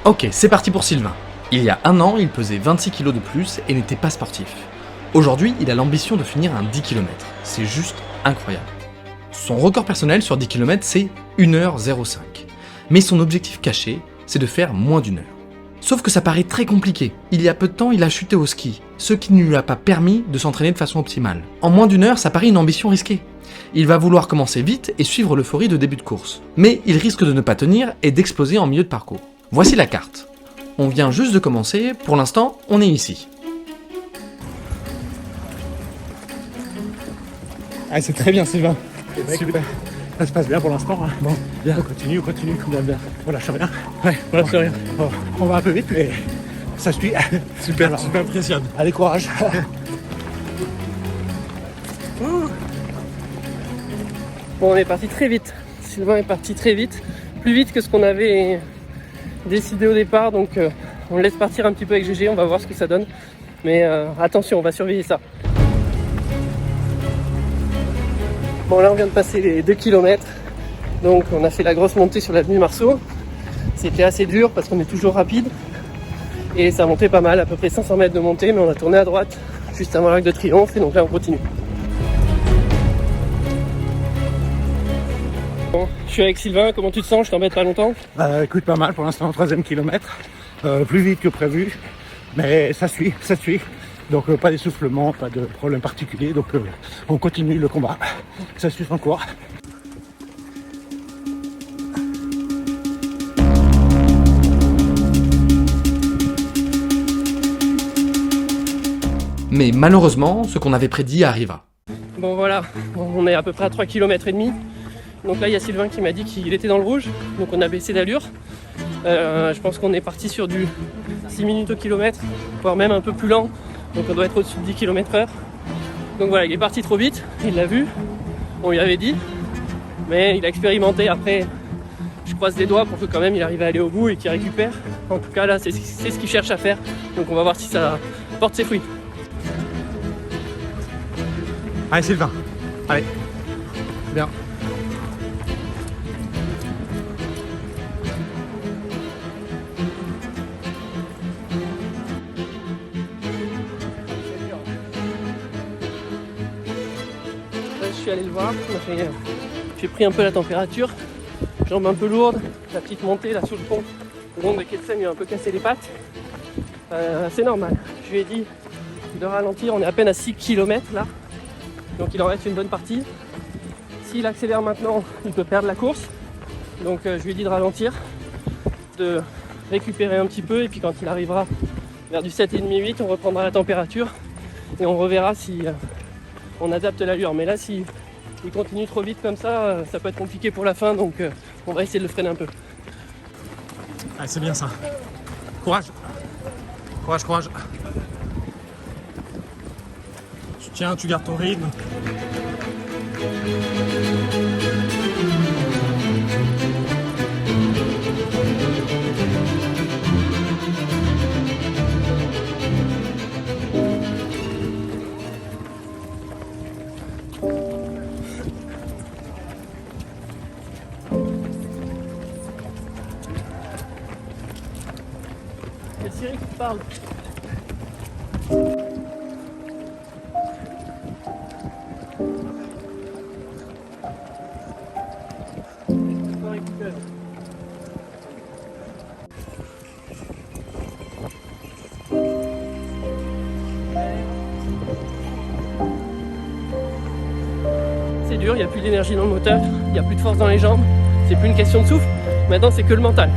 Ok, c'est parti pour Sylvain. Il y a un an, il pesait 26 kg de plus et n'était pas sportif. Aujourd'hui, il a l'ambition de finir un 10 km. C'est juste incroyable. Son record personnel sur 10 km, c'est 1h05. Mais son objectif caché, c'est de faire moins d'1 heure. Sauf que ça paraît très compliqué. Il y a peu de temps, il a chuté au ski, ce qui ne lui a pas permis de s'entraîner de façon optimale. En moins d'1 heure, ça paraît une ambition risquée. Il va vouloir commencer vite et suivre l'euphorie de début de course. Mais il risque de ne pas tenir et d'exploser en milieu de parcours. Voici la carte. On vient juste de commencer, pour l'instant, on est ici. Ah, c'est très bien, Sylvain. Super. Ça se passe bien pour l'instant. Hein. Bon, bien. On continue. Bien. On lâche rien. Ouais, on lâche rien. Bon, on va un peu vite, mais ça suit. Super, alors, super impressionnant. Allez, courage. Bon, on est parti très vite. Sylvain est parti très vite. Plus vite que ce qu'on avait décidé au départ. Donc, on le laisse partir un petit peu avec GG. On va voir ce que ça donne. Mais attention, on va surveiller ça. Bon, là on vient de passer les 2 km, donc on a fait la grosse montée sur l'avenue Marceau. C'était assez dur parce qu'on est toujours rapide et ça montait pas mal, à peu près 500 mètres de montée, mais on a tourné à droite juste avant l'Arc de Triomphe et donc là on continue. Bon, je suis avec Sylvain, comment tu te sens? Je t'embête pas longtemps? Écoute, pas mal pour l'instant, 3e kilomètre, plus vite que prévu, mais ça suit. Donc pas d'essoufflement, pas de problème particulier, donc on continue le combat, ça suit son cours. Mais malheureusement, ce qu'on avait prédit arriva. Bon voilà, on est à peu près à 3 km et demi. Donc là il y a Sylvain qui m'a dit qu'il était dans le rouge, donc on a baissé d'allure. Je pense qu'on est parti sur du 6 minutes au kilomètre, voire même un peu plus lent. Donc on doit être au-dessus de 10 km/h. Donc voilà, il est parti trop vite, il l'a vu, on lui avait dit, mais il a expérimenté. Après, je croise les doigts pour que quand même il arrive à aller au bout et qu'il récupère. En tout cas là, c'est ce qu'il cherche à faire. Donc on va voir si ça porte ses fruits. Allez Sylvain, allez, bien. Je suis allé le voir, j'ai pris un peu la température, jambes un peu lourdes, la petite montée là sur le pont, le long de Ketsen il a un peu cassé les pattes, c'est normal. Je lui ai dit de ralentir, on est à peine à 6 km là, donc il en reste une bonne partie. S'il accélère maintenant, il peut perdre la course, donc je lui ai dit de ralentir, de récupérer un petit peu et puis quand il arrivera vers du 7,5-8, on reprendra la température et on reverra si on adapte l'allure. Mais là, si il continue trop vite comme ça, ça peut être compliqué pour la fin, donc on va essayer de le freiner un peu. Ah, c'est bien ça. Courage. Courage. Tu tiens, tu gardes ton rythme. Il y a Cyril qui te parle. C'est dur, il n'y a plus d'énergie dans le moteur, il n'y a plus de force dans les jambes, c'est plus une question de souffle, maintenant c'est que le mental.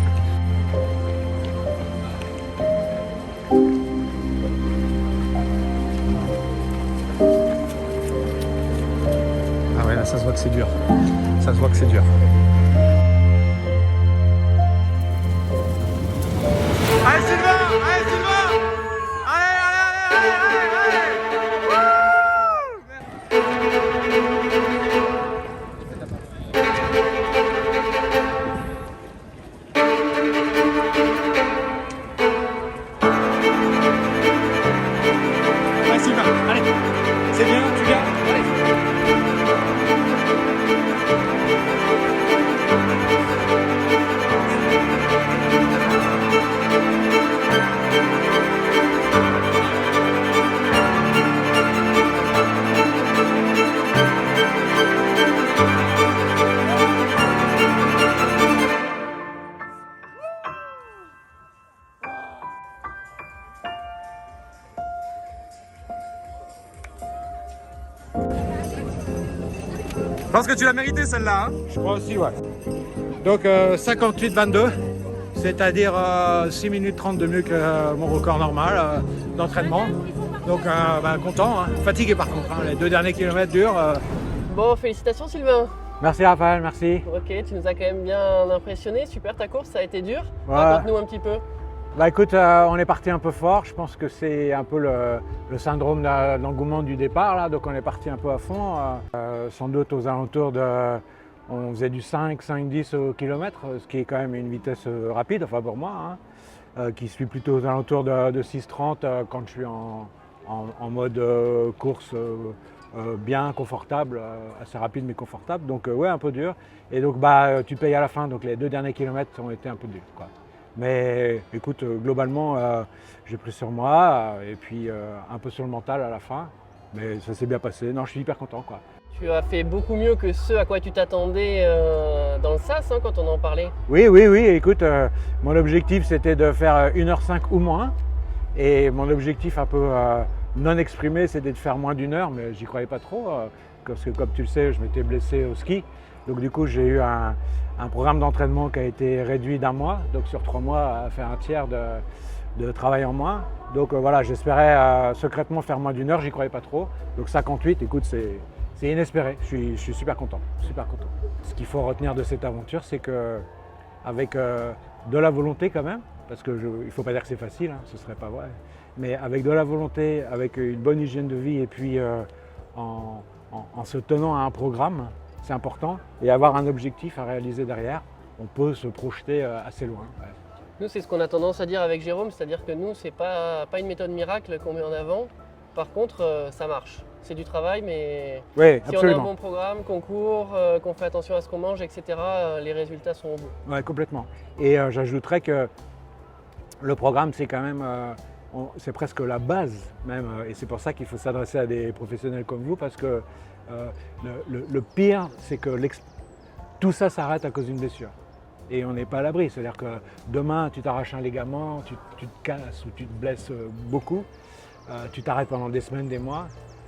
Ah ouais, là ça se voit que c'est dur. Ça se voit que c'est dur. Allez Sylvain! Allez, c'est bien, tu gardes. Allez. pense que tu l'as mérité celle-là. Hein. Je crois aussi, ouais. Donc 58-22, c'est-à-dire 6 minutes 30 de mieux que mon record normal d'entraînement. Donc content, hein. Fatigué par contre, hein. Les 2 derniers kilomètres durent. Bon, félicitations Sylvain. Merci Raphaël, merci. Ok, tu nous as quand même bien impressionné. Super, ta course, ça a été dur. Ouais. Raconte-nous un petit peu. Bah écoute, on est parti un peu fort. Je pense que c'est un peu le syndrome d'engouement du départ là. Donc on est parti un peu à fond. Sans doute aux alentours de... On faisait du 5-10 au kilomètre, ce qui est quand même une vitesse rapide, enfin pour moi, hein, qui suis plutôt aux alentours de 6-30 quand je suis en mode course bien confortable, assez rapide mais confortable. Donc ouais, un peu dur. Et donc tu payes à la fin, donc les 2 derniers kilomètres ont été un peu durs, quoi. Mais écoute, globalement, j'ai pris sur moi et puis un peu sur le mental à la fin. Mais ça s'est bien passé. Non, je suis hyper content, quoi. Tu as fait beaucoup mieux que ce à quoi tu t'attendais dans le SAS hein, quand on en parlait. Oui. Écoute, mon objectif c'était de faire 1h05 ou moins. Et mon objectif un peu non exprimé c'était de faire moins d'1 heure, mais j'y croyais pas trop. Parce que comme tu le sais, je m'étais blessé au ski. Donc du coup, j'ai eu un programme d'entraînement qui a été réduit d'1 mois. Donc sur 3 mois, à faire un tiers de travail en moins. Donc voilà, j'espérais secrètement faire moins d'1 heure, j'y croyais pas trop. Donc 58, écoute, c'est inespéré, je suis super content, super content. Ce qu'il faut retenir de cette aventure, c'est qu'avec de la volonté quand même, parce qu'il ne faut pas dire que c'est facile, hein, ce ne serait pas vrai, mais avec de la volonté, avec une bonne hygiène de vie et puis en se tenant à un programme, c'est important, et avoir un objectif à réaliser derrière, on peut se projeter assez loin. Ouais. Nous, c'est ce qu'on a tendance à dire avec Jérôme, c'est-à-dire que nous, c'est pas une méthode miracle qu'on met en avant. Par contre, ça marche. C'est du travail, mais Oui, si absolument. on a un bon programme, qu'on court, qu'on fait attention à ce qu'on mange, etc., les résultats sont au bout. Oui, complètement. Et j'ajouterais que le programme, c'est quand même, c'est presque la base même. Et c'est pour ça qu'il faut s'adresser à des professionnels comme vous, parce que le pire, c'est que tout ça s'arrête à cause d'une blessure. Et on n'est pas à l'abri. C'est-à-dire que demain, tu t'arraches un ligament, tu te casses ou tu te blesses beaucoup, tu t'arrêtes pendant des semaines, des mois.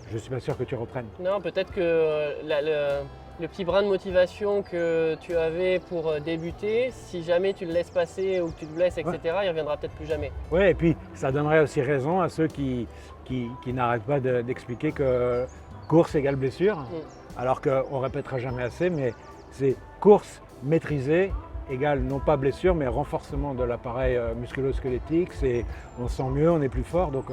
Je ne suis pas sûr que tu reprennes. Non, peut-être que le petit brin de motivation que tu avais pour débuter, si jamais tu le laisses passer ou que tu te blesses, etc., il ne reviendra peut-être plus jamais. Oui, et puis ça donnerait aussi raison à ceux qui n'arrêtent pas d'expliquer que course égale blessure, alors qu'on ne répétera jamais assez, mais c'est course maîtrisée égale non pas blessure, mais renforcement de l'appareil musculo-squelettique. On se sent mieux, on est plus fort, donc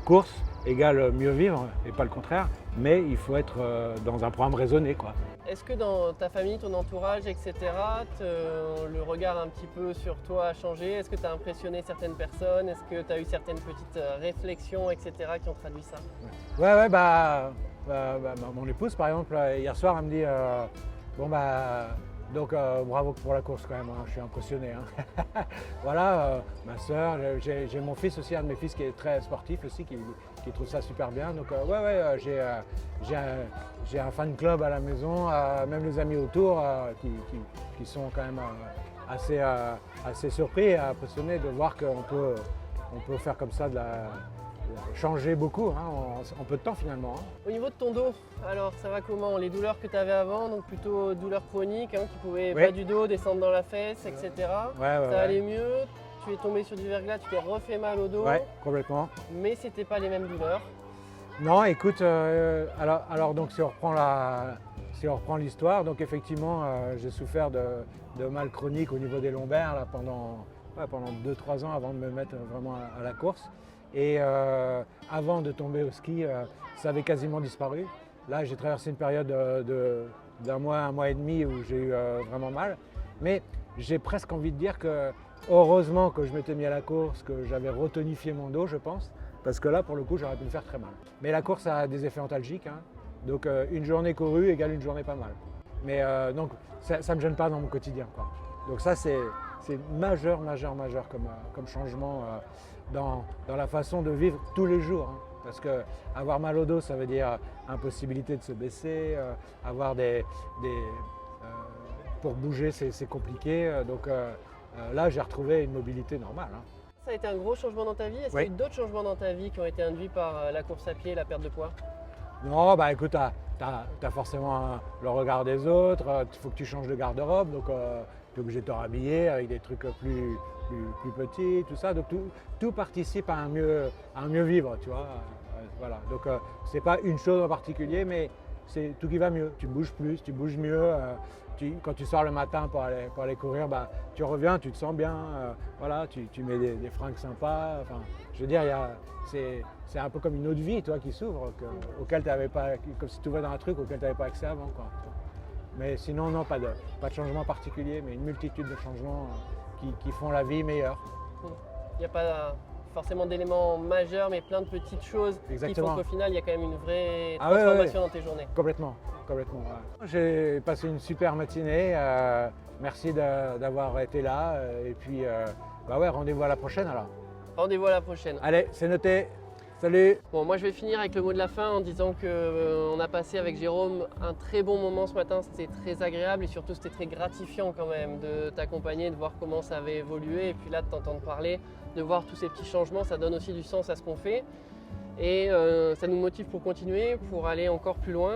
course égale mieux vivre, et pas le contraire, mais il faut être dans un programme raisonné, quoi. Est-ce que dans ta famille, ton entourage, etc., le regard un petit peu sur toi a changé? Est-ce que tu as impressionné certaines personnes? Est-ce que tu as eu certaines petites réflexions, etc., qui ont traduit ça? Ouais, mon épouse, par exemple, hier soir, elle me dit donc bravo pour la course quand même, hein, je suis impressionné. Hein. Voilà, ma soeur, j'ai mon fils aussi, un de mes fils qui est très sportif aussi, qui trouve ça super bien. Donc j'ai un fan club à la maison, même les amis autour qui sont quand même assez surpris et impressionnés de voir qu'on peut faire comme ça changer beaucoup en peu de temps finalement. Hein. Au niveau de ton dos, alors ça va comment? Les douleurs que tu avais avant, donc plutôt douleurs chroniques, qui pouvaient bas du dos, descendre dans la fesse, etc. Ça allait mieux, tu es tombé sur du verglas, tu t'es refait mal au dos. Ouais, complètement. Mais c'était pas les mêmes douleurs. Non, écoute, alors donc si on reprend l'histoire, donc effectivement j'ai souffert de mal chronique au niveau des lombaires là, pendant 2-3 ans avant de me mettre vraiment à la course. Et avant de tomber au ski, ça avait quasiment disparu. Là, j'ai traversé une période d'un mois, 1 mois et demi où j'ai eu vraiment mal. Mais j'ai presque envie de dire que heureusement que je m'étais mis à la course, que j'avais retonifié mon dos, je pense. Parce que là, pour le coup, j'aurais pu me faire très mal. Mais la course a des effets antalgiques. Hein. Donc une journée courue égale une journée pas mal. Mais donc ça ne me gêne pas dans mon quotidien, quoi. Donc ça, c'est majeur comme changement dans la façon de vivre tous les jours. Hein. Parce que avoir mal au dos, ça veut dire impossibilité de se baisser, avoir pour bouger, c'est compliqué. Donc là, j'ai retrouvé une mobilité normale. Hein. Ça a été un gros changement dans ta vie. Est-ce qu'il y a eu d'autres changements dans ta vie qui ont été induits par la course à pied et la perte de poids? Non, bah écoute, t'as forcément le regard des autres, il faut que tu changes de garde-robe, donc tu es obligé de te rhabiller avec des trucs plus petits, tout ça. Donc tout participe à un mieux vivre, tu vois. Voilà. Donc c'est pas une chose en particulier, mais c'est tout qui va mieux. Tu bouges plus, tu bouges mieux. Quand tu sors le matin pour aller courir, bah, tu reviens, tu te sens bien. Voilà, tu mets des fringues sympas. Enfin, je veux dire, c'est un peu comme une autre vie, toi, qui s'ouvre, auquel tu n'avais pas, comme si tu ouvrais dans un truc auquel tu n'avais pas accès avant, quoi. Mais sinon, non, pas de changement particulier, mais une multitude de changements qui font la vie meilleure. Il n'y a pas forcément d'éléments majeurs, mais plein de petites choses Exactement. qui font qu'au final, il y a quand même une vraie transformation dans tes journées. Complètement. Ouais. J'ai passé une super matinée. Merci d'avoir été là. Et puis, bah ouais, rendez-vous à la prochaine alors. Rendez-vous à la prochaine. Allez, c'est noté. Salut. Bon, moi je vais finir avec le mot de la fin en disant qu'on a passé avec Jérôme un très bon moment ce matin, c'était très agréable et surtout c'était très gratifiant quand même de t'accompagner, de voir comment ça avait évolué et puis là de t'entendre parler, de voir tous ces petits changements, ça donne aussi du sens à ce qu'on fait et ça nous motive pour continuer, pour aller encore plus loin.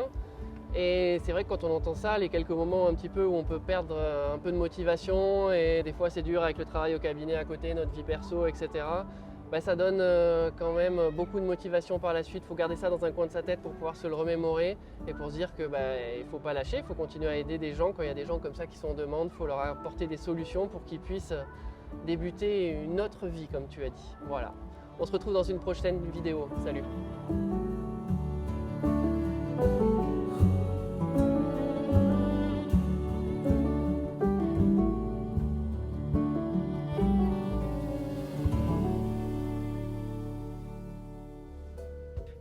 Et c'est vrai que quand on entend ça, les quelques moments un petit peu où on peut perdre un peu de motivation et des fois c'est dur avec le travail au cabinet à côté, notre vie perso, etc. Bah, ça donne quand même beaucoup de motivation par la suite. Il faut garder ça dans un coin de sa tête pour pouvoir se le remémorer et pour se dire qu'il ne faut pas lâcher, il faut continuer à aider des gens. Quand il y a des gens comme ça qui sont en demande, il faut leur apporter des solutions pour qu'ils puissent débuter une autre vie, comme tu as dit. Voilà. On se retrouve dans une prochaine vidéo. Salut!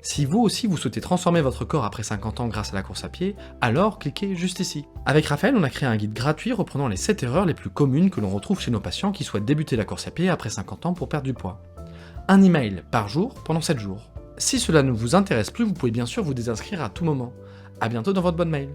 Si vous aussi vous souhaitez transformer votre corps après 50 ans grâce à la course à pied, alors cliquez juste ici. Avec Raphaël, on a créé un guide gratuit reprenant les 7 erreurs les plus communes que l'on retrouve chez nos patients qui souhaitent débuter la course à pied après 50 ans pour perdre du poids. Un email par jour pendant 7 jours. Si cela ne vous intéresse plus, vous pouvez bien sûr vous désinscrire à tout moment. A bientôt dans votre boîte mail.